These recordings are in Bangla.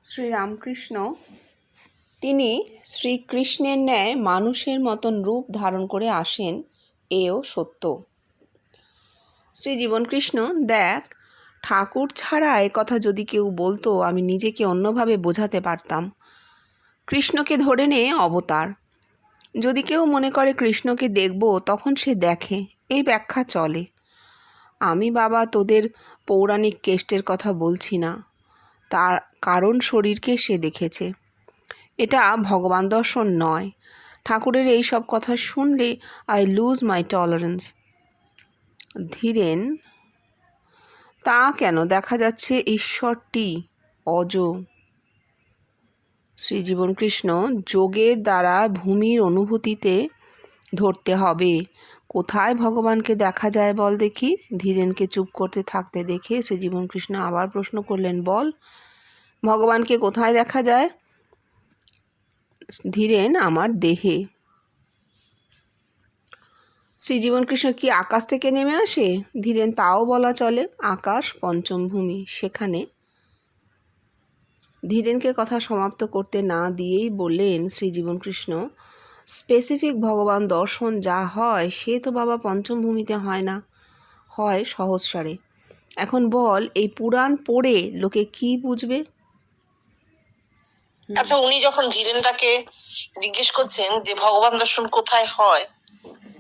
শ্রীরামকৃষ্ণ তিনি শ্রীকৃষ্ণের ন্যায় মানুষের মতন রূপ ধারণ করে আসেন, এও সত্য। শ্রীজীবনকৃষ্ণ, দেখ, ঠাকুর ছাড়া এ কথা যদি কেউ বলতো, আমি নিজেকে অন্যভাবে বোঝাতে পারতাম। কৃষ্ণকে ধরে নে অবতার। যদি কেউ মনে করে কৃষ্ণকে দেখব, তখন সে দেখে, এই ব্যাখ্যা চলে। আমি বাবা তোদের পৌরাণিক কেষ্টের কথা বলছি না, তার কারণ শরীরকে সে দেখেছে। এটা ভগবান দর্শন নয়। ঠাকুরের এই সব কথা শুনলে I loose my tolerance. Dhiren, তা কেন? দেখা যাচ্ছে ঈশ্বরটি অজ। শ্রীজীবনকৃষ্ণ, যোগের দ্বারা ভূমির অনুভূতিতে ধরতে হবে। কোথায় ভগবানকে দেখা যায় বল দেখি? ধীরেনকে চুপ করতে থাকতে দেখে শ্রীজীবনকৃষ্ণ আবার প্রশ্ন করলেন, বল, ভগবানকে কোথায় দেখা যায়? ধীরেন, আমার দেহে। শ্রীজীবনকৃষ্ণ, কি আকাশ থেকে নেমে আসে? ধীরেন, তাও বলা চলে। আকাশ পঞ্চম ভূমি, সেখানে। ধীরেনকে কথা সমাপ্ত করতে না দিয়েই বললেন শ্রীজীবনকৃষ্ণ, স্পেসিফিক ভগবান দর্শন যা হয় সে তো বাবা পঞ্চম ভূমিতে হয় না, হয় সহস্রারে। এখন বল, এই পুরাণ পড়ে লোকে কি বুঝবে? আচ্ছা, উনি যখন ধীরেনদাকে জিজ্ঞেস করছেন যে ভগবান দর্শন কোথায় হয়,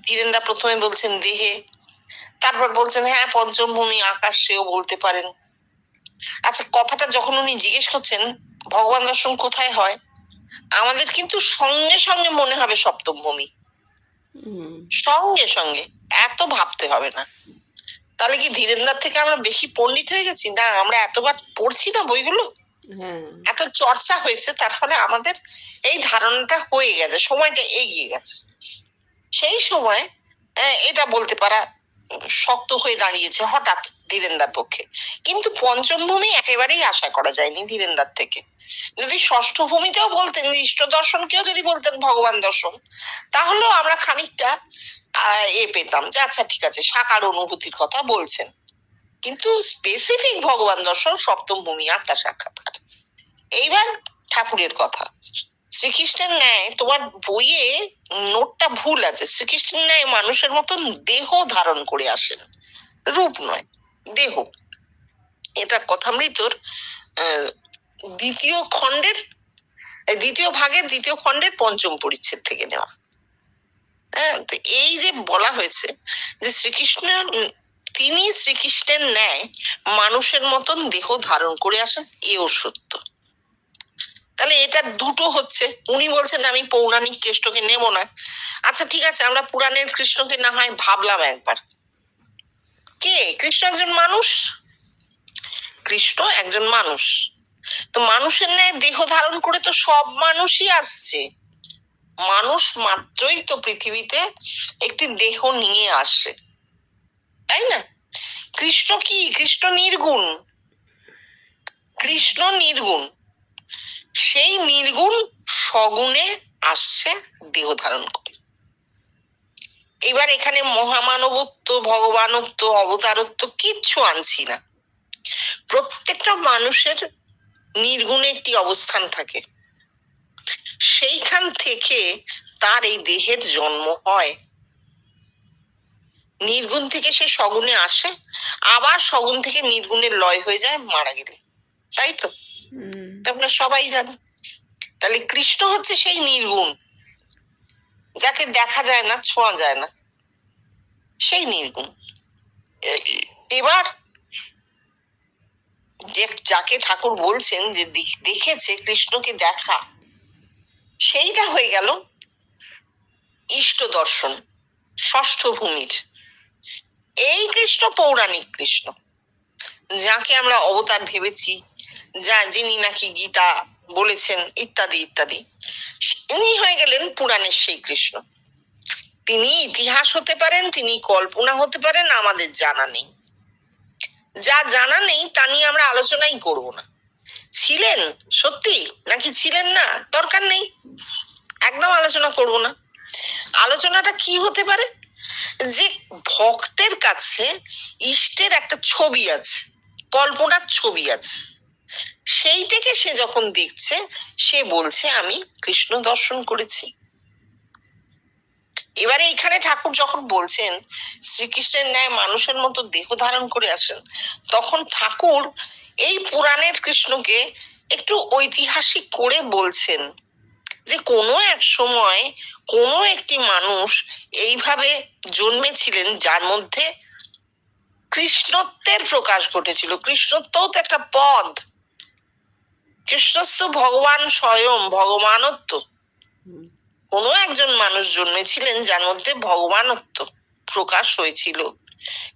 ধীরেনদা প্রথমে বলছেন দেহে, তারপর বলছেন হ্যাঁ পঞ্চম ভূমি আকাশ, সেও বলতে পারেন। আচ্ছা, কথাটা যখন উনি জিজ্ঞেস করছেন ভগবান দর্শন কোথায় হয়, আমাদের কিন্তু সঙ্গে সঙ্গে মনে হবে সপ্তম ভূমি, সঙ্গে সঙ্গে, এত ভাবতে হবে না। তাহলে কি ধীরেনদার থেকে আমরা বেশি পণ্ডিত হয়ে গেছি? না, আমরা এতবার পড়ছি না বইগুলো, এত চর্চা হয়েছে, তার ফলে আমাদের এই ধারণাটা হয়ে গেছে, সময়টা এগিয়ে গেছে। সেই সময় এটা বলতে পারা শক্ত হয়ে দাঁড়িয়েছে হঠাৎ ধীরেনদার পক্ষে। কিন্তু পঞ্চম ভূমি একেবারেই আশা করা যায়নি ধীরেনদার থেকে। যদি ষষ্ঠ ভূমিতেও বলতেন, ইষ্ট দর্শনকেও যদি বলতেন ভগবান দর্শন, তাহলেও আমরা খানিকটা পেতাম যে আচ্ছা ঠিক আছে, সাকার অনুভূতির কথা বলছেন। কিন্তু স্পেসিফিক ভগবান দর্শন সপ্তম ভূমি, আত্মা সাক্ষাৎকার। এইবার ঠাকুরের কথা। শ্রীকৃষ্ণের ন্যায়, তোমার বইয়ে নোটটা ভুল আছে, শ্রীকৃষ্ণের ন্যায় মানুষের মতন দেহ ধারণ করে আসেন, রূপ নয়, দেহ। এটা কথামৃতর দ্বিতীয় খণ্ডের পঞ্চম পরিচ্ছেদ থেকে নেওয়া। হ্যাঁ, তো এই যে বলা হয়েছে যে তিনি শ্রীকৃষ্ণের ন্যায় মানুষের মতন দেহ ধারণ করে আসেন, এও সত্য। তাহলে এটা দুটো হচ্ছে। উনি বলছেন আমি পৌরাণিক কৃষ্ণকে নেব না। আচ্ছা ঠিক আছে, আমরা পুরাণের কৃষ্ণকে না হয় ভাবলাম একবার। কে? কৃষ্ণ একজন মানুষ। কৃষ্ণ একজন মানুষ, তো মানুষের ন্যায় দেহ ধারণ করে তো সব মানুষই আসছে। মানুষ মাত্রই তো পৃথিবীতে একটি দেহ নিয়ে আসে, তাই না? কৃষ্ণ কি? কৃষ্ণ নির্গুণ। কৃষ্ণ নির্গুণ, সেই নির্গুণ সগুণে আসছে দেহ ধারণ করে। এবার এখানে মহামানবত্ব, ভগবানত্ব, অবতারত্ব কিচ্ছু আনছি না। প্রত্যেকটা মানুষের নির্গুণে একটি অবস্থান থাকে, সেইখান থেকে তার এই দেহের জন্ম হয়। নির্গুণ থেকে সে সগুণে আসে, আবার সগুণ থেকে নির্গুণের লয় হয়ে যায় মারা গেলে, তাই তো? আমরা সবাই জানি। তাহলে কৃষ্ণ হচ্ছে সেই নির্গুণ, যাকে দেখা যায় না, ছোঁয়া যায় না, সেই নির্গুণ। এবার যাকে ঠাকুর বলছেন যে দেখেছে, কৃষ্ণকে দেখা, সেইটা হয়ে গেল ইষ্ট দর্শন, ষষ্ঠ ভূমির। এই কৃষ্ণ পৌরাণিক কৃষ্ণ, যাকে আমরা অবতার ভেবেছি, যিনি নাকি গীতা বলেছেন ইত্যাদি ইত্যাদি, ইনি হয়ে গেলেন পুরাণের সেই কৃষ্ণ। তিনি ইতিহাস হতে পারেন, তিনি কল্পনা হতে পারেন, আমাদের জানা নেই। যা জানা নেই তা নিয়ে আমরা আলোচনাই করব না। ছিলেন সত্যি নাকি ছিলেন না, দরকার নেই, একদম আলোচনা করব না। আলোচনাটা কি হতে পারে? যে ভক্তের কাছে ইষ্টের একটা ছবি আছে, কল্পনার ছবি আছে, সেইটাকে সে যখন দেখছে, সে বলছে আমি কৃষ্ণ দর্শন করেছি। এবারে এখানে ঠাকুর যখন বলছেন শ্রীকৃষ্ণের ন্যায় মানুষের মতো দেহ ধারণ করে আসেন, তখন ঠাকুর এই পুরাণের কৃষ্ণকে একটু ঐতিহাসিক করে বলছেন যে কোনো এক সময় কোনো একটি মানুষ এইভাবে জন্মেছিলেন যার মধ্যে কৃষ্ণত্বের প্রকাশ ঘটেছিল। কৃষ্ণত্বও তো একটা পদ, কৃষ্ণস্থ ভগবান স্বয়ং, ভগবানত্ব। কোনো একজন মানুষ জন্মেছিলেন যার মধ্যে ভগবানত্ব প্রকাশ হয়েছিল।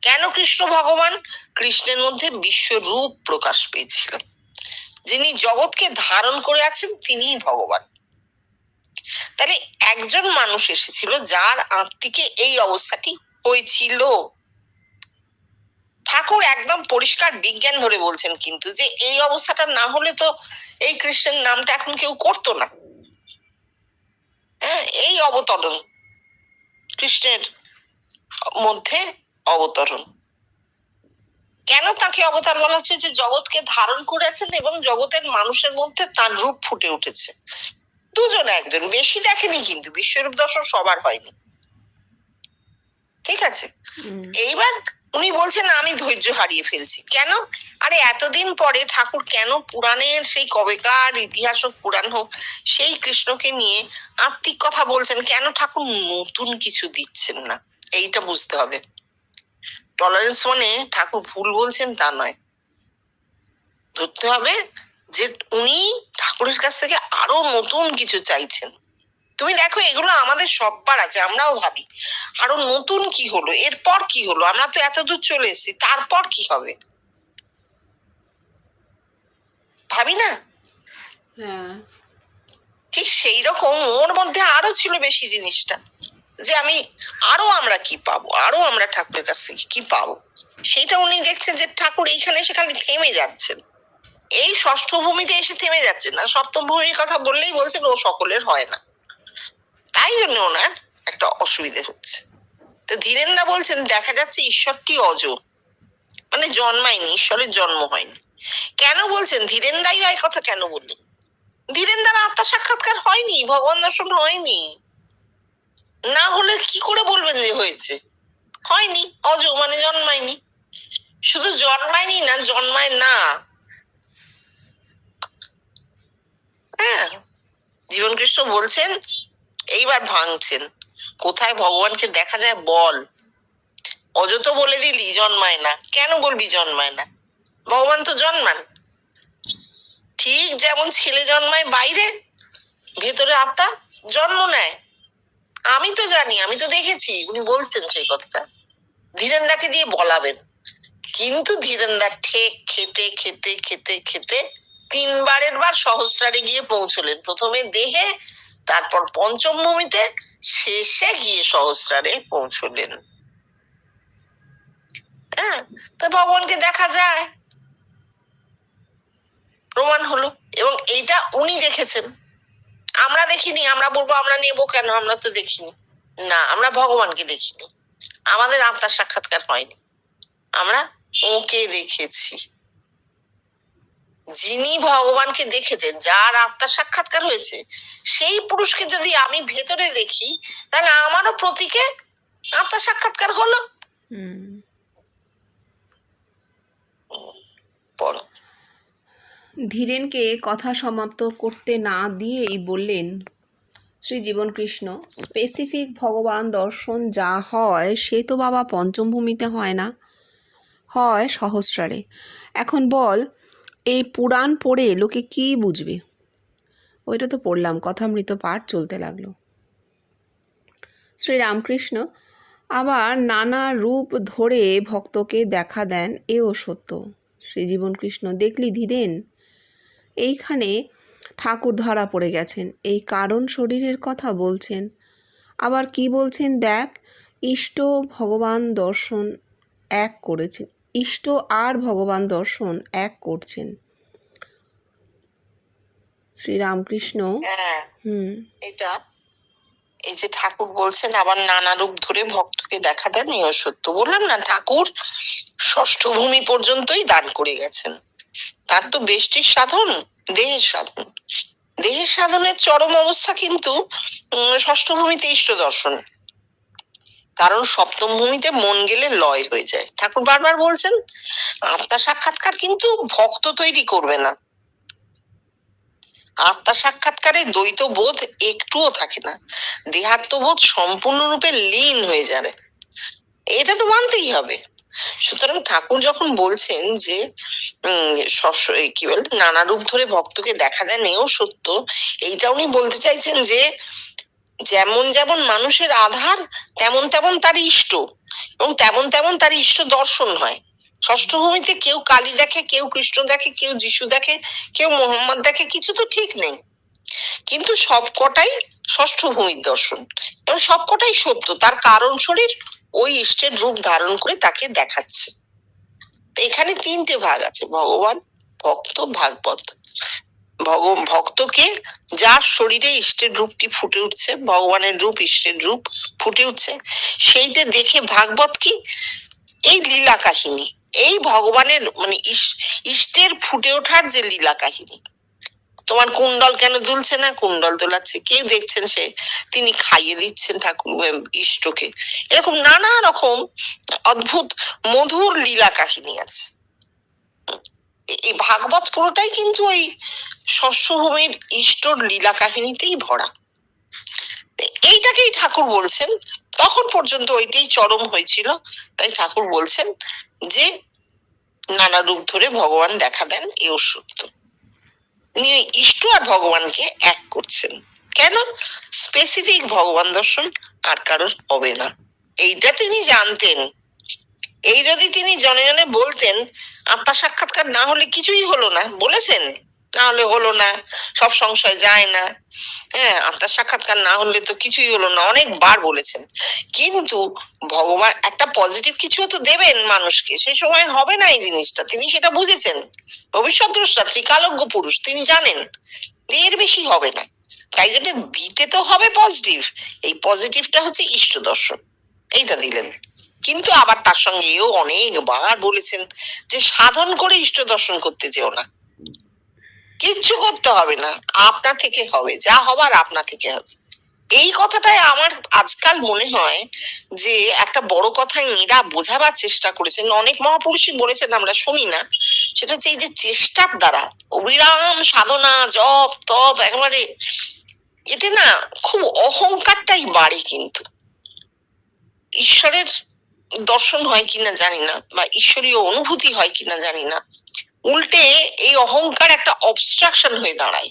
কেন কৃষ্ণ ভগবান? কৃষ্ণের মধ্যে বিশ্বরূপ প্রকাশ পেয়েছিল। যিনি জগৎকে ধারণ করে আছেন তিনিই ভগবান। তাহলে একজন মানুষ এসেছিল যার আত্মিকে এই অবস্থাটি হয়েছিল। ঠাকুর একদম পরিষ্কার বিজ্ঞান ধরে বলছেন কিন্তু, যে এই অবস্থাটা না হলে তো এই কৃষ্ণের নামটা এখন কেউ করতো না। হ্যাঁ, এই অবতরণ, কৃষ্ণের মধ্যে অবতরণ। কেন তাকে অবতার বলা হচ্ছে? যে জগৎকে ধারণ করেছেন এবং জগতের মানুষের মধ্যে তার রূপ ফুটে উঠেছে। দুজন একজন, বেশি দেখেনি কিন্তু, বিশ্বরূপ দর্শন সবার হয়নি। ঠিক আছে, এইবার উনি বলছেন আমি ধৈর্য হারিয়ে ফেলছি। কেন? আরে এতদিন পরে ঠাকুর কেন পুরাণের সেই কবেকার ইতিহাস হোক, পুরাণ হোক, সেই কৃষ্ণকে নিয়ে আত্মিক কথা বলছেন, কেন ঠাকুর নতুন কিছু দিচ্ছেন না? এইটা বুঝতে হবে। টলারেন্স মানে ঠাকুর ভুল বলছেন তা নয়, ধরতে হবে যে উনি ঠাকুরের কাছ থেকে আরো নতুন কিছু চাইছেন। তুমি দেখো, এগুলো আমাদের সববার আছে, আমরাও ভাবি আরো নতুন কি হলো, এরপর কি হলো, আমরা তো এত দূর চলে এসেছি, তারপর কি হবে, ভাবি না? ঠিক সেই রকম ওর মধ্যে আরো ছিল বেশি জিনিসটা, যে আমি আরো আমরা কি পাবো, আরো আমরা ঠাকুরের কাছ থেকে কি পাবো, সেইটা উনি দেখছেন যে ঠাকুর এইখানে এসে খালি থেমে যাচ্ছেন। এই ষষ্ঠ ভূমিতে এসে থেমে যাচ্ছেন না, সপ্তম ভূমির কথা বললেই বলছেন ও সকলের হয় না, তাই জন্য ওনার একটা অসুবিধে হচ্ছে। তো ধীরেনদা বলছেন দেখা যাচ্ছে ঈশ্বরটি অজ, মানে জন্মায়নি, ঈশ্বরের জন্ম হয়নি। কেন বলছেন? ধীরেনদাই এই কথা কেন বললেন? ধীরেনদার আত্মা সাক্ষাৎকার হয়নি, ভগবান দর্শন হয়নি, না হলে কি করে বলবেন যে হয়েছে? হয়নি, অজ মানে জন্মায়নি। শুধু জন্মায়নি না, জন্মায় না। হ্যাঁ, জীবন কৃষ্ণ বলছেন, এইবার ভাঙছেন, কোথায় ভগবানকে দেখা যায় বল। অজ তো বলে দিলি জন্মায় না, কেন বলবি জন্মায় না? ভগবান তো জন্মান। ঠিক যেমন ছেলে জন্মায় বাইরে, ভেতরে আত্মা জন্ম নেয়। আমি তো জানি, আমি তো দেখেছি, উনি বলছেন সেই কথাটা। ধীরেনদাকে দিয়ে বলাবেন, কিন্তু ধীরেনদা ঠেক খেতে খেতে খেতে খেতে 3বারের বার সহস্রারে গিয়ে পৌঁছলেন। প্রথমে দেহে, তারপর পঞ্চম ভূমিতে, শেষে গিয়ে সহস্রারে পৌঁছলেন। হ্যাঁ, তা ভগবানকে দেখা যায়, প্রমাণ হলো। এবং এইটা উনি দেখেছেন, আমরা দেখিনি। আমরা বলবো আমরা নেবো কেন, আমরা তো দেখিনি। না, আমরা ভগবানকে দেখিনি, আমাদের আত্মার সাক্ষাৎকার হয়নি, আমরা ওকে দেখেছি। যিনি ভগবানকে দেখেছেন, যার আত্মার সাক্ষাৎকার হয়েছে, সেই পুরুষকে যদি আমি ভেতরে দেখি, তাহলে আমারও প্রতীকে আত্মার সাক্ষাৎকার হলো। পড়ো। ধীরেনকে কথা সমাপ্ত করতে না দিয়েই বললেন শ্রী জীবন কৃষ্ণ, স্পেসিফিক ভগবান দর্শন যা হয় সে তো বাবা পঞ্চম ভূমিতে হয় না, হয় সহস্রারে। এখন বল, এই পুরাণ পড়ে লোকে কি বুঝবে? ওইটা তো পড়লাম, কথামৃত পাঠ চলতে লাগলো। শ্রীরামকৃষ্ণ আবার নানা রূপ ধরে ভক্তকে দেখা দেন, এও সত্য। শ্রীজীবন কৃষ্ণ, দেখলি ধীরেন, এইখানে ঠাকুর ধরা পড়ে গেছেন, এই কারণ শরীরের কথা বলছেন। আবার কি বলছেন দেখ, ইষ্ট ভগবান দর্শন এক করেছেন, ইষ্ট আর ভগবান দর্শন এক করছেন। শ্রীরামকৃষ্ণ এটা এই যে ঠাকুর বলছেন আবার নানা রূপ ধরে ভক্তকে দেখা দেন, এও সত্য। বললাম না, ঠাকুর ষষ্ঠ ভূমি পর্যন্তই দান করে গেছেন। তার তো বেষ্টির সাধন দেহের সাধন। দেহের সাধনের চরম অবস্থা কিন্তু ষষ্ঠ ভূমিতে ইষ্ট দর্শন, কারণ সপ্তম ভূমিতে মন গেলে লয় হয়ে যায়। ঠাকুর বারবার বলছেন আত্মা সাক্ষাৎকার কিন্তু ভক্ত তৈরি করবে না। আত্মা সাক্ষাৎকারে দ্বৈত বোধ একটুও থাকে না, দেহাত্মবোধ সম্পূর্ণরূপে লীন হয়ে যাবে, এটা তো মানতেই হবে। সুতরাং ঠাকুর যখন বলছেন যে কি বলে নানা রূপ ধরে ভক্তকে দেখা দেন এও সত্য, এইটা উনি বলতে চাইছেন যে যেমন যেমন মানুষের আধার তেমন তেমন তার ইষ্ট, এবং তেমন তেমন তার ইষ্ট দর্শন হয়। ষষ্ঠ ভূমিতে কেউ কালী দেখে, কেউ কৃষ্ণ দেখে, কেউ যিশু দেখে, কেউ মোহাম্মদ দেখে, কিছু তো ঠিক নেই, কিন্তু সবকটাই ষষ্ঠ ভূমির দর্শন এবং সবকটাই সত্য। তার কারণ শরীর ওই ইষ্টের রূপ ধারণ করে তাকে দেখাচ্ছে। এখানে তিনটে ভাগ আছে, ভগবান, ভক্ত, ভাগবত। ভক্তকে যার শরীরে ইষ্টের রূপটি ফুটে উঠছে, ভগবানের রূপ, ইষ্টের রূপ ফুটে উঠছে, সেইটা দেখে ভাগবত কি এই লীলা কাহিনী, এই ভগবানের মানে ইষ্টের ফুটে ওঠার যে লীলা কাহিনী। তোমার কুণ্ডল কেন দুলছে না? কুণ্ডল দোলাচ্ছে, কেউ দেখছেন সে তিনি খাইয়ে দিচ্ছেন ঠাকুর ইষ্টকে। এরকম নানা রকম অদ্ভুত মধুর লীলা কাহিনী আছে। এই ভাগবত পুরোটাই কিন্তু ওই ষষ্ঠভূমির ইষ্টর লীলা কাহিনীতেই ভরা। এইটাকেই ঠাকুর বলছেন, তখন পর্যন্ত ওইটাই চরম হয়েছিল, তাই ঠাকুর বলছেন যে নানা রূপ ধরে ভগবান দেখা দেন এও সত্য। উনি ইষ্ট আর ভগবানকে এক করছেন। কেন? স্পেসিফিক ভগবান দর্শন আর কারোর হবে না, এইটা তিনি জানতেন। এই যদি তিনি জনে জনে বলতেন আত্মা সাক্ষাৎকার না হলে কিছুই হলো না, বলেছেন না হলে হলো না, সব সংশয় যায় না, হ্যাঁ আত্মা সাক্ষাৎকার না হলে তো কিছুই হলো না, অনেকবার বলেছেন। কিন্তু ভগবান একটা পজিটিভ কিছু তো দেবেন মানুষকে, সেই সময় হবে না এই জিনিসটা, তিনি সেটা বুঝেছেন। ভবিষ্যৎ দ্রষ্টা, ত্রিকালজ্ঞ পুরুষ, তিনি জানেন এর বেশি হবে না, তাই জন্য দিতে তো হবে পজিটিভ। এই পজিটিভটা হচ্ছে ইষ্ট দর্শন, এইটা দিলেন। কিন্তু আবার তার সঙ্গে এও অনেকবার বলেছেন যে সাধন করে ইষ্ট দর্শন করতে যেও না, কিচ্ছু করতে হবে না, আপনা থেকে হবে, যা হবার আপনা থেকে হবে। এই কথাটাই আমার আজকাল মনে হয় যে একটা বড় কথা এরা বোঝাবার চেষ্টা করেছেন, অনেক মহাপুরুষই বলেছেন, আমরা শুনি না। সেটা হচ্ছে এই যে চেষ্টার দ্বারা অবিরাম সাধনা, জপ তপ, একেবারে এতে না খুব অহংকারটাই বাড়ে, কিন্তু ঈশ্বরের দর্শন হয় কিনা জানি না, বা ঈশ্বরীয় অনুভূতি হয় কিনা জানি না, উল্টে এই অহংকার একটা অবস্ট্রাকশন হয়ে দাঁড়ায়,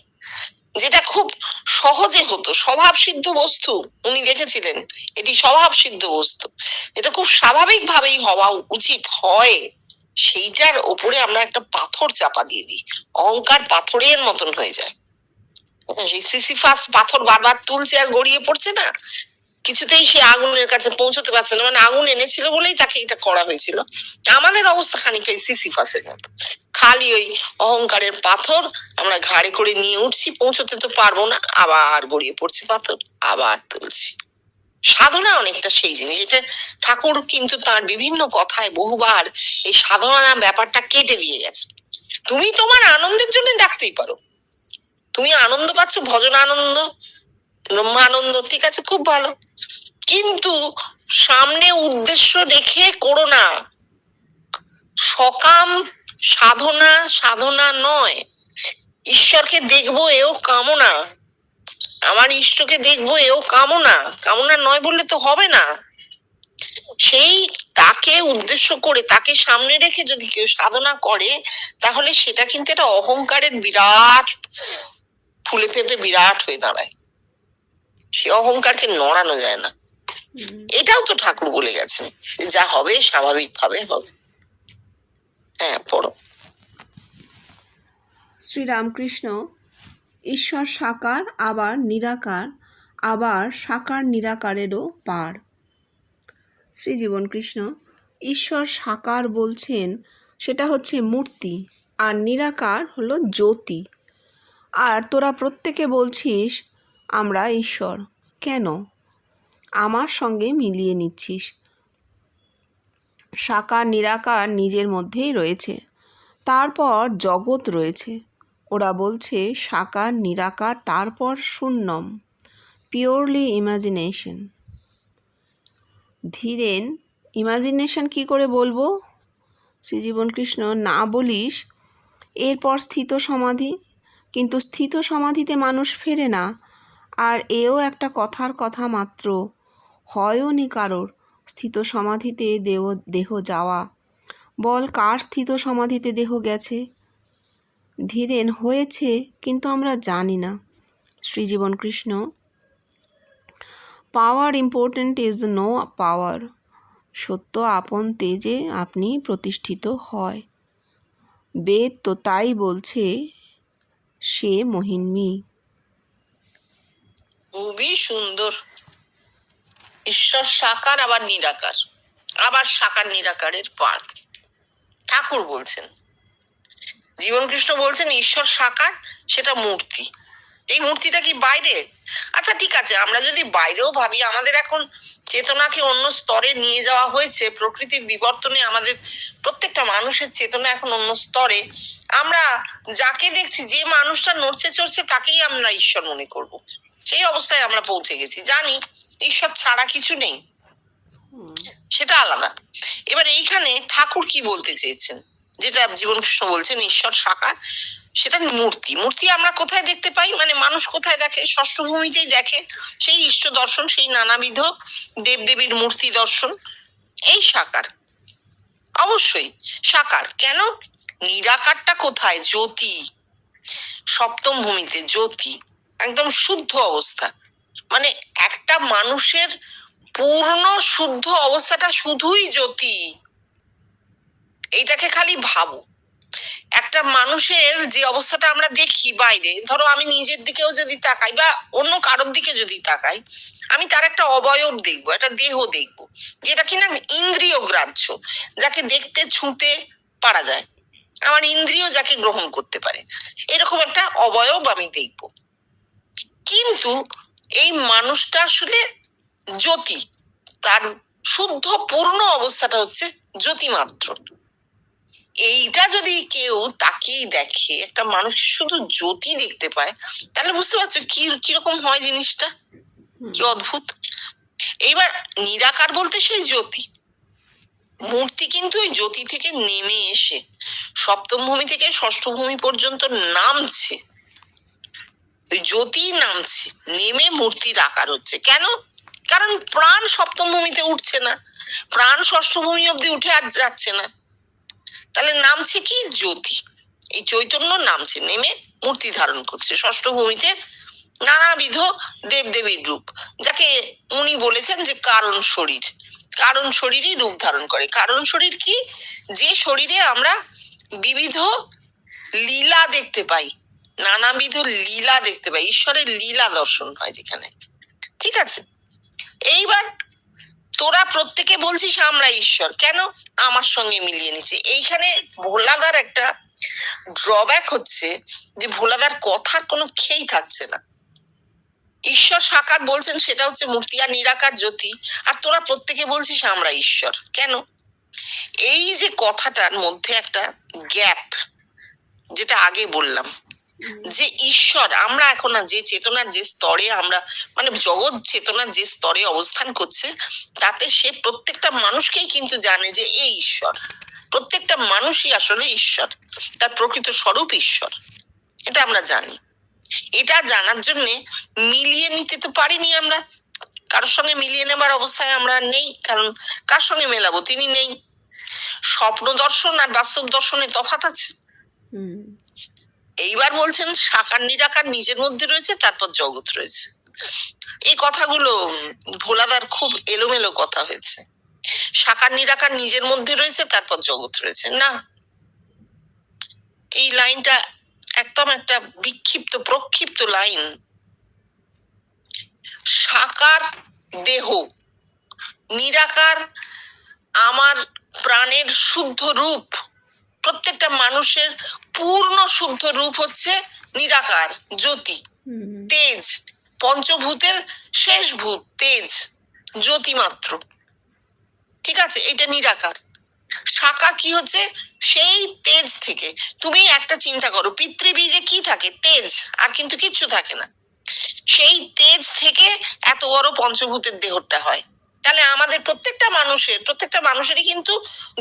যেটা খুব সহজে হতো, স্বভাব সিদ্ধ বস্তু। উনি দেখেছিলেন এটি স্বভাব সিদ্ধ বস্তু, এটা খুব স্বাভাবিক ভাবেই হওয়া উচিত হয়, সেইটার ওপরে আমরা একটা পাথর চাপা দিয়ে দিই, অহংকার পাথরের মতন হয়ে যায়। সেই সিসিফাস পাথর বারবার তুলছে আর গড়িয়ে পড়ছে না, কিছুতেই সে আগুনের কাছে পৌঁছতে পারছে না, মানে আগুন এনেছিল বলেই তাকে এটা করা হয়েছিল। আমাদের অবস্থা খানিকটা সিসিফাসের মতো, খালি ওই অহংকারের পাথর আমরা ঘাড়ে করে নিয়ে উঠছি, পৌঁছতে তো পারবো না, আবার গড়িয়ে পড়ছে পাথর, আবার তুলছি। সাধনা অনেকটা সেই জিনিস। এটা ঠাকুর কিন্তু তার বিভিন্ন কথায় বহুবার এই সাধনা ব্যাপারটা কেটে দিয়ে গেছে। তুমি তোমার আনন্দের জন্য ডাকতেই পারো, তুমি আনন্দ পাচ্ছ, ভজন আনন্দ, ব্রহ্মানন্দ, ঠিক আছে, খুব ভালো, কিন্তু সামনে উদ্দেশ্য রেখে করো না। সকাম সাধনা সাধনা নয়, ঈশ্বরকে দেখবো এও কামনা, আমার ইষ্টকে দেখবো এও কামনা, কামনা নয় বললে তো হবে না। সেই তাকে উদ্দেশ্য করে, তাকে সামনে রেখে যদি কেউ সাধনা করে, তাহলে সেটা কিন্তু একটা অহংকারের বিরাট ফুলে ফেপে বিরাট হয়ে দাঁড়ায়, সে অহংকারকে নড়ানো যায় না। এটাও তো ঠাকুর বলে গেছেন যা হবে স্বাভাবিক ভাবে হবে। হ্যাঁ, পড়ো। শ্রীরামকৃষ্ণ, ঈশ্বর সাকার আবার নিরাকার, আবার সাকার নিরাকারেরও পার। শ্রীজীবন কৃষ্ণ, ঈশ্বর সাকার বলছেন সেটা হচ্ছে মূর্তি, আর নিরাকার হলো জ্যোতি। আর তোরা প্রত্যেকে বলছিস আমরা ঈশ্বর, কেন? আমার সঙ্গে মিলিয়ে নিচ্ছিস। সাকার নিরাকার নিজের মধ্যেই রয়েছে, তারপর জগৎ রয়েছে। ওরা বলছে সাকার, নিরাকার, তারপর শূন্যম, পিওরলি ইমাজিনেশন। ধীরেন, ইমাজিনেশন কি করে বলবো? শ্রীজীবন কৃষ্ণ, না বলিস। এরপর স্থিত সমাধি, কিন্তু স্থিত সমাধিতে মানুষ ফেরে না। আর এও একটা কথার কথা মাত্র, হয়ও নি কারোর স্থিত সমাধিতে দেহ যাওয়া। বল, কার স্থিত সমাধিতে দেহ গেছে? ধীরেন, হয়েছে, কিন্তু আমরা জানি না। শ্রীজীবন কৃষ্ণ, পাওয়ার ইম্পর্টেন্ট ইজ নো পাওয়ার। সত্য আপন তেজে আপনি প্রতিষ্ঠিত হয়। বেদ তো তাই বলছে, সে মহিন্মী। খুবই সুন্দর। ঈশ্বর সাকার আবার নিরাকার, আবার সাকার নিরাকারের পার। ঠাকুর বলছেন, জীবনকৃষ্ণ বলছেন ঈশ্বর সাকার, সেটা মূর্তি। এই মূর্তিটা কি বাইরে? আচ্ছা ঠিক আছে, আমরা যদি বাইরেও ভাবি, আমাদের এখন চেতনাকে অন্য স্তরে নিয়ে যাওয়া হয়েছে প্রকৃতির বিবর্তনে। আমাদের প্রত্যেকটা মানুষের চেতনা এখন অন্য স্তরে। আমরা যাকে দেখছি, যে মানুষটা নড়ছে চড়ছে, তাকেই আমরা ঈশ্বর মনে করব। সেই অবস্থায় আমরা পৌঁছে গেছি। জানি ঈশ্বর ছাড়া কিছু নেই, সেটা আলাদা। এবার এইখানে ঠাকুর কি বলতে চেয়েছেন, যেটা জীবনকৃষ্ণ বলছেন ঈশ্বর সাকার, সেটা মূর্তি। মূর্তি আমরা কোথায় দেখতে পাই? মানে মানুষ কোথায় দেখে? ষষ্ঠ ভূমিতেই দেখে। সেই ঈশ্বর দর্শন, সেই নানাবিধ দেবদেবীর মূর্তি দর্শন, এই সাকার। অবশ্যই সাকার। কেন? নিরাকারটা কোথায়? জ্যোতি। সপ্তম ভূমিতে জ্যোতি, একদম শুদ্ধ অবস্থা। মানে একটা মানুষের পূর্ণ শুদ্ধ অবস্থাটা শুধুই জ্যোতি। এইটাকে খালি ভাবো। একটা মানুষের যে অবস্থাটা আমরা দেখি বাইরে, ধরো আমি নিজের দিকেও যদি তাকাই বা অন্য কারোর দিকে যদি তাকাই, আমি তার একটা অবয়ব দেখবো, একটা দেহ দেখবো, যেটা কিনা ইন্দ্রিয় গ্রাহ্য, যাকে দেখতে ছুঁতে পারা যায়, আমার ইন্দ্রিয় যাকে গ্রহণ করতে পারে, এরকম একটা অবয়ব আমি দেখবো। কিন্তু এই মানুষটা আসলে জ্যোতি, তার শুদ্ধ পূর্ণ অবস্থাটা হচ্ছে জ্যোতি মাত্র। এইটা যদি কেউ তাকিয়ে দেখে, একটা মানুষ শুধু জ্যোতি দেখতে পায়, তাহলে বুঝতে পারছো কিরকম হয় জিনিসটা, কি অদ্ভুত। এইবার নিরাকার বলতে সেই জ্যোতি। মূর্তি কিন্তু ওই জ্যোতি থেকে নেমে এসে সপ্তম ভূমি থেকে ষষ্ঠ ভূমি পর্যন্ত নামছে, ওই জ্যোতি নামছে, নেমে মূর্তির আকার হচ্ছে। কেন? কারণ প্রাণ সপ্তম ভূমিতে উঠছে না, প্রাণ ষষ্ঠ ভূমি অব্দি উঠে আর যাচ্ছে না। তাহলে নামছে কি? জ্যোতি। এই চৈতন্য নামছে, নেমে মূর্তি ধারণ করছে ষষ্ঠ ভূমিতে, নানাবিধ দেবদেবীর রূপ, যাকে উনি বলেছেন যে কারণ শরীর। কারণ শরীরই রূপ ধারণ করে। কারণ শরীর কি? যে শরীরে আমরা বিবিধ লীলা দেখতে পাই, নানাবিধ লীলা দেখতে পাই, ঈশ্বরের লীলা দর্শন হয় যেখানে। ঠিক আছে, এইবার তোরা প্রত্যেকে বলছিস আমরা ঈশ্বর, কেন? আমার সঙ্গে মিলিয়ে নিচ্ছে। এইখানে ভোলাদার একটা ড্রব্যাক হচ্ছে যে ভোলাদার কথার কোনো খেই থাকছে না। ঈশ্বর সাকার বলছেন, সেটা হচ্ছে মূর্তি আর নিরাকার জ্যোতি, আর তোরা প্রত্যেকে বলছিস আমরা ঈশ্বর, কেন? এই যে কথাটার মধ্যে একটা গ্যাপ, যেটা আগে বললাম, যে ঈশ্বর, আমরা এখন যে চেতনার যে স্তরে আমরা, মানে জগৎ চেতনার যে স্তরে অবস্থান করছে, তাতে সে প্রত্যেকটা মানুষকেই কিন্তু জানে যে এই ঈশ্বর। প্রত্যেকটা মানুষই আসলে ঈশ্বর, তার প্রকৃত স্বরূপ ঈশ্বর, এটা আমরা জানি। এটা জানার জন্য মিলিয়ে নিতে তো পারিনি আমরা, কারোর সঙ্গে মিলিয়ে নেবার অবস্থায় আমরা নেই, কারণ কার সঙ্গে মেলাবো? তিনি নেই। স্বপ্ন দর্শন আর বাস্তব দর্শনে তফাৎ আছে। এইবার বলছেন সাকার নিরাকার নিজের মধ্যে রয়েছে, তারপর জগৎ রয়েছে। এই কথাগুলো ভোলাদার খুব এলোমেলো কথা হয়েছে। সাকার নিরাকার নিজের মধ্যে রয়েছে, তারপর জগৎ রয়েছে, না, এই লাইনটা একদম একটা বিক্ষিপ্ত প্রক্ষিপ্ত লাইন। সাকার দেহ, নিরাকার আমার প্রাণের শুদ্ধ রূপ। প্রত্যেকটা মানুষের পূর্ণ শুদ্ধ রূপ হচ্ছে নিরাকার জ্যোতি, তেজ, পঞ্চভূতের শেষ ভূত তেজ, জ্যোতি মাত্র। ঠিক আছে, এটা নিরাকার। শাখা কি হচ্ছে? সেই তেজ থেকে। তুমি একটা চিন্তা করো, পিতৃবীজে কি থাকে? তেজ, আর কিন্তু কিচ্ছু থাকে না। সেই তেজ থেকে এত বড় পঞ্চভূতের দেহটা হয়। তাহলে আমাদের প্রত্যেকটা মানুষেরই কিন্তু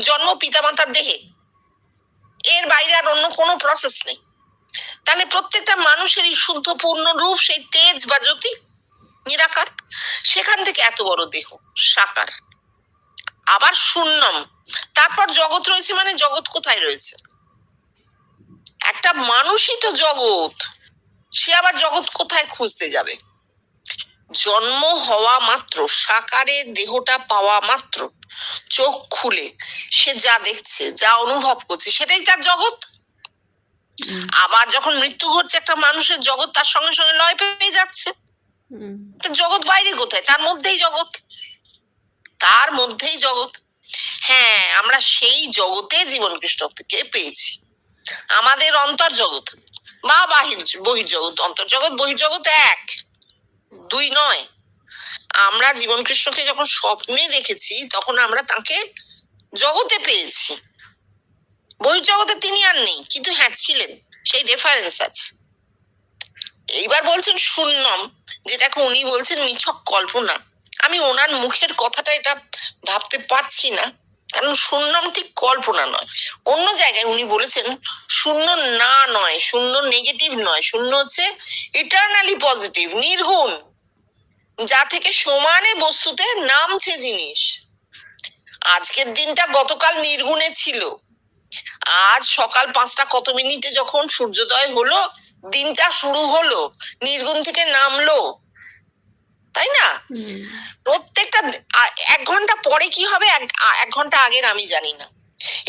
জন্ম পিতামাতার দেহে, এর বাইরে আর অন্য কোনো প্রসেস নেই। তাহলে প্রত্যেকটা মানুষেরই শুদ্ধ পূর্ণ রূপ সেই তেজ বা জ্যোতি, নিরাকার। সেখান থেকে এত বড় দেহ, সাকার। আবার শূন্যম, তারপর জগৎ রয়েছে, মানে জগৎ কোথায় রয়েছে? একটা মানুষই তো জগৎ, সে আবার জগৎ কোথায় খুঁজতে যাবে? জন্ম হওয়া মাত্র, সাকারে দেহটা পাওয়া মাত্র, চোখ খুলে সে যা দেখছে, যা অনুভব করছে, সেটাই তার জগৎ। আবার যখন মৃত্যু ঘটছে একটা মানুষের, জগৎ তার সঙ্গে সঙ্গে লয় পেয়ে যাচ্ছে। তো জগৎ বাইরে কোথায়? তার মধ্যেই জগৎ, তার মধ্যেই জগৎ। হ্যাঁ, আমরা সেই জগতে জীবন কৃষ্ণকে পেয়েছি। আমাদের অন্তর জগৎ বা বহির্জগৎ, অন্তর্জগৎ বহির্জগৎ এক, দুই নয়। আমরা জীবন কৃষ্ণকে যখন স্বপ্নে দেখেছি, তখন আমরা তাকে জগতে পেয়েছি। বহির্জগতে তিনি আর নেই, কিন্তু হ্যাঁ ছিলেন, সেই রেফারেন্স আছে। এইবার বলছেন শূন্যম, যেটাকে উনি বলছেন নিছক কল্পনা। আমি ওনার মুখের কথাটা এটা ভাবতে পারছি না, কারণ শূন্যম ঠিক কল্পনা নয়। অন্য জায়গায় উনি বলেছেন শূন্য না নয়, শূন্য নেগেটিভ নয়, শূন্য হচ্ছে ইটারনালি পজিটিভ, নির্গুণ, যা থেকে সমানে বস্তুতে নামছে জিনিস। আজকের দিনটা গতকাল নির্গুণে ছিল, আজ সকাল 5টা কত মিনিটে যখন সূর্যোদয় হলো, দিনটা শুরু হলো, নির্গুণ থেকে নামলো, তাই না? প্রত্যেকটা 1 ঘন্টা পরে কি হবে, 1 ঘন্টা আগের আমি জানি না।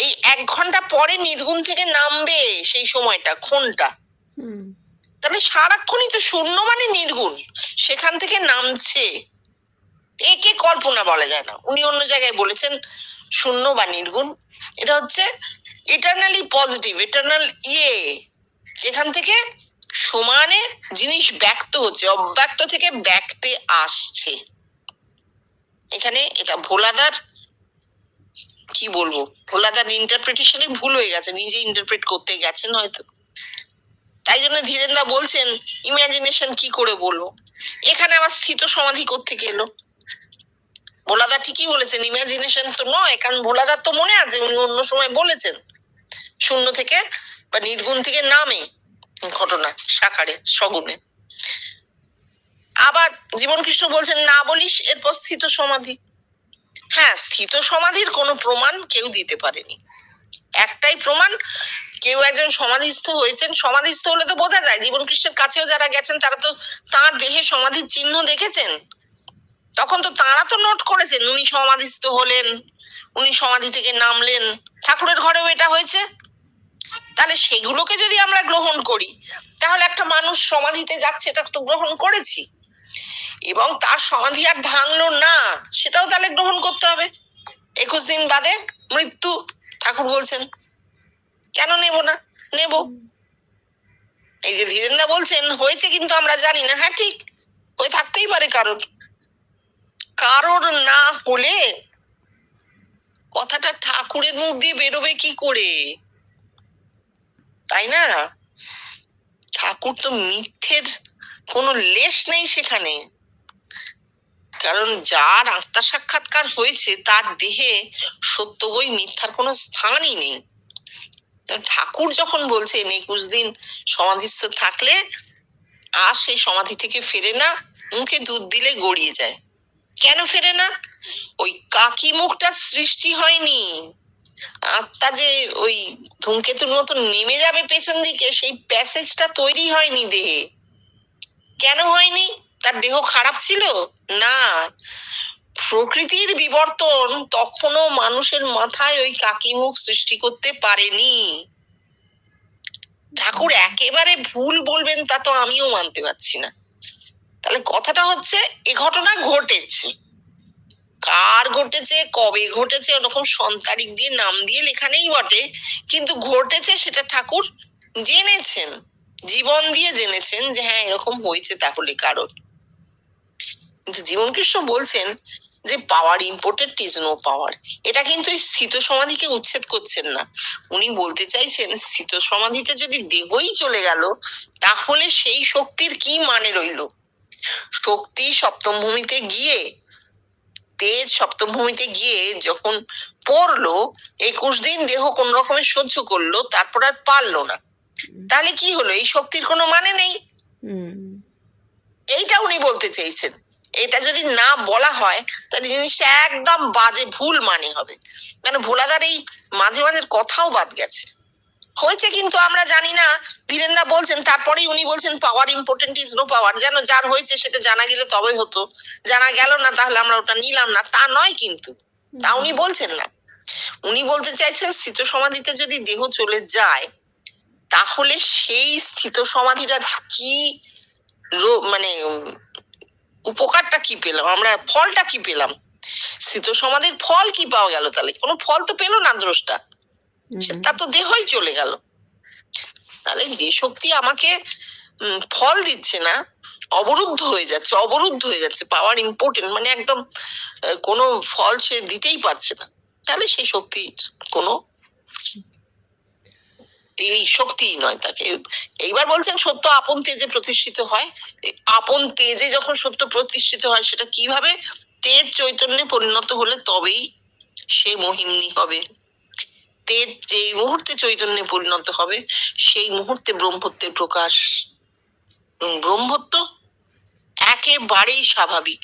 এই 1 ঘন্টা পরে নির্গুণ থেকে নামবে সেই সময়টা, ক্ষণটা। তাহলে সারাক্ষণই তো শূন্য মানে নির্গুণ, সেখান থেকে নামছে। একে কল্পনা বলা যায় না। উনি অন্য জায়গায় বলেছেন শূন্য বা নির্গুণ, এটা হচ্ছে ইটারনালি পজিটিভ, ইটারনাল যেখান থেকে সমানে জিনিস ব্যক্ত হচ্ছে, অব্যক্ত থেকে ব্যক্তে আসছে। এখানে এটা ভোলাদার, কি বলবো, ভোলাদার ইন্টারপ্রিটেশনে ভুল হয়ে গেছে, নিজে ইন্টারপ্রেট করতে গেছেন হয়তো। তাই জন্য ধীরেনদা বলছেন ইমাজিনেশন কি করে বলবো। এখানে আবার স্থিত সমাধি কোত্থেকে এলো? ভোলাদা ঠিকই বলেছেন, ইমাজিনেশন তো নয়, কারণ ভোলাদার তো মনে আছে উনি অন্য সময় বলেছেন শূন্য থেকে বা নির্গুণ থেকে নামে ঘটনা, সাকারে, সগুণে। আবার জীবন কৃষ্ণ বলছেন না বলিস, এরপর স্থিত সমাধি। হ্যাঁ, স্থিত সমাধির কোনো প্রমাণ কেউ দিতে পারেনি। একটাই প্রমাণ, কেউ একজন সমাধিস্থ হয়েছেন। সমাধিস্থ হলে তো বোঝা যায়, জীবন কৃষ্ণের কাছেও যারা গেছেন তারা তো তার দেহে সমাধির চিহ্ন দেখেছেন, তখন তো তারা তো নোট করেছেন উনি সমাধিস্থ হলেন, উনি সমাধি থেকে নামলেন। ঠাকুরের ঘরেও এটা হয়েছে। তাহলে সেগুলোকে যদি আমরা গ্রহণ করি, তাহলে একটা মানুষ সমাধিতে যাচ্ছে, এটা তো গ্রহণ করেছি, এবং তার সমাধি আর ভাঙলো না, সেটাও তাহলে গ্রহণ করতে হবে। 21 দিন বাদে মৃত্যু, ঠাকুর বলছেন, কেন নেব না? নেব। এই যে ধীরেনদা বলছেন হয়েছে কিন্তু আমরা জানি না, হ্যাঁ ঠিক, হয়ে থাকতেই পারে কারোর। কারোর না হলে কথাটা ঠাকুরের মুখ দিয়ে বেরোবে কি করে, তাই না? ঠাকুর তো মিথ্যের কোনো লেশ নেই সেখানে, কারণ যার আত্মা সাক্ষাৎকার হয়েছে তার দেহে সত্য বই মিথ্যার কোনো স্থানই নেই। ঠাকুর যখন বলছেন 21 দিন সমাধিস্থ থাকলে আর সেই সমাধি থেকে ফেরে না, মুখে দুধ দিলে গড়িয়ে যায়। কেন ফেরে না? ওই কাকি মুখটা সৃষ্টি হয়নি, আত্মা যে ওই ধূমকেতুর মতো নেমে যাবে পেছন দিকে, সেই প্যাসেজটা তৈরি হয়নি দেহে। কেন হয়নি? তার দেহ খারাপ ছিল না, প্রকৃতির বিবর্তন তখনও মানুষের মাথায় ওই কাকি মুখ সৃষ্টি করতে পারেনি। ঠাকুর একেবারে ভুল বলবেন তা তো আমিও মানতে পারছি না। তাহলে কথাটা হচ্ছে এ ঘটনা ঘটেছে, কার ঘটেছে, কবে ঘটেছে, ওরকম সন্তারিক দিয়ে নাম দিয়ে লেখা নেই বটে, কিন্তু ঘটেছে সেটা ঠাকুর জেনেছেন, জীবন দিয়ে জেনেছেন যে হ্যাঁ এরকম হয়েছে তাহলে কারণ। কিন্তু জীবন কৃষ্ণ বলছেন যে পাওয়ার ইম্পোর্টেন্ট ইজ নো পাওয়ার। এটা কিন্তু এই স্থিত সমাধিকে উচ্ছেদ করছেন না, উনি বলতে চাইছেন স্থিত সমাধিতে যদি দেহই চলে গেল তাহলে সেই শক্তির কি মানে রইল? শক্তি সপ্তম ভূমিতে গিয়ে, তেজ সপ্তম ভূমিতে গিয়ে যখন পড়লো, 21 দিন দেহ কোন রকমে সহ্য করলো, তারপর আর পারলো না, তাহলে কি হলো? এই শক্তির কোনো মানে নেই। এইটা উনি বলতে চেয়েছেন। এটা যদি না বলা হয় তাহলে জিনিসটা একদম বাজে ভুল মানে হবে। মানে ভোলাদার এই মাঝে মাঝে কথাও বাদ গেছে হয়েছে, কিন্তু আমরা জানি না। ধীরেনদা বলছেন, তারপরেই উনি বলছেন পাওয়ার ইম্পোর্টেন্ট ইজ নো পাওয়ার, যেন যার হয়েছে সেটা জানা গেলে তবে হতো, জানা গেল না তাহলে আমরা ওটা নিলাম না, তা নয় কিন্তু। তা উনি বলছেন না, উনি বলতে চাইছেন স্থিত সমাধিতে যদি দেহ চলে যায় তাহলে সেই স্থিত সমাধিটা কি মানে উপকারটা কি পেলাম আমরা, ফলটা কি পেলাম? স্থিত সমাধির ফল কি পাওয়া গেল? তাহলে কোনো ফল তো পেলো না দ্রষ্টা, তার তো দেহই চলে গেল। তাহলে যে শক্তি আমাকে ফল দিচ্ছে না, অবরুদ্ধ হয়ে যাচ্ছে, অবরুদ্ধ হয়ে যাচ্ছে, পাওয়ার ইম্পর্টেন্ট মানে একদম কোনো ফল সে দিতেই পারছে না, তাহলে সেই শক্তির কোনো এই শক্তিই নয় তাকে। এইবার বলছেন সত্য আপন তেজে প্রতিষ্ঠিত হয়। আপন তেজে যখন সত্য প্রতিষ্ঠিত হয় সেটা কিভাবে? তেজ চৈতন্যে পরিণত হলে তবেই সে মহিমনি হবে। তেজ যেই মুহূর্তে চৈতন্যে পরিণত হবে সেই মুহূর্তে ব্রহ্মত্বের প্রকাশ। ব্রহ্মত্ব একেবারেই স্বাভাবিক।